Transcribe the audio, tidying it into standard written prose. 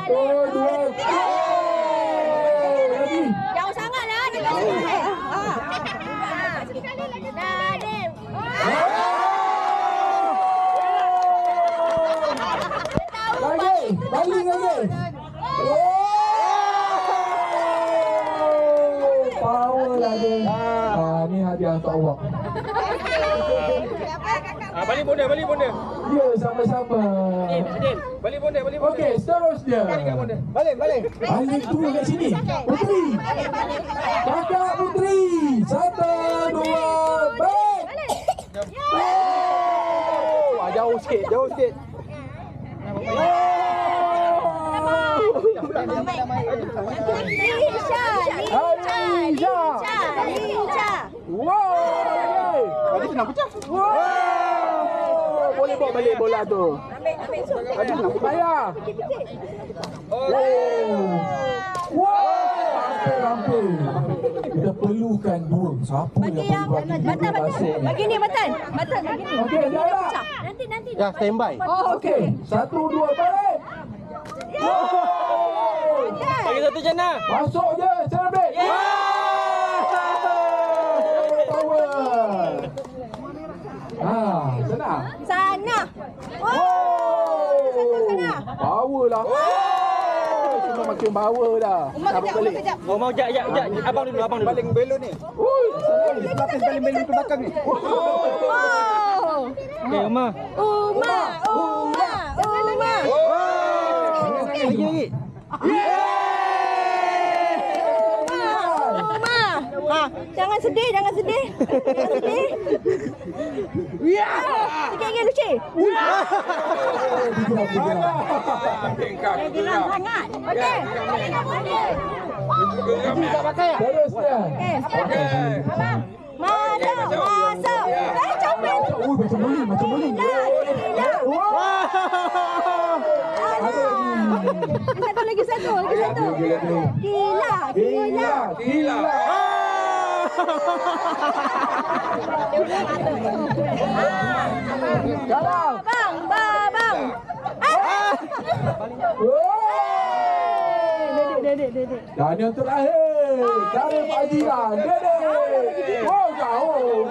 dua. Lagi. Jauh sangatlah. Jauh sangat. Nadim. Lagi. Balik lagi. Power lagi. Ni hadiah untuk awak. Balik bonda. Ya, sama-sama. Balik bonda. Okey, seterusnya. Balik. Balik dulu kat sini. Putri. Kakak Putri. 1, 2, balik. Jauh sikit. Liza. Wow. Balik senang pecah. Wow. Boleh bawa balik bola tu. Aduh, Payah. Wow. Hampir. Kita perlukan dua. Siapa yang boleh bagi dua pasir ni? Bagi ni Matan. Bagi ni. Okey, jalan. Nanti. Ya, standby. Oh, Okey. 1, 2, balik. Bagi satu Jana. Masuk je, celebrate. Power. Senang. Sana. Sana. Power lah. Cuma makin power dah. Kejap. Oh, mau jap. Abang dulu. Paling belon ni. Ui, senang. Lapis paling belon ke belakang ni. Oh. Okey, Uma. Lagi. Jangan sedih. Sikit lagi Lucy. Geram sangat. Okey. Tak pakai ah? Terusnya. Abang. Masuk. Comel. Macam boleh. Gila. Satu lagi. Gila. Jalan. Bang. Dedek. Dan yang terakhir, Karim Ajilan. Dedek. Jauh.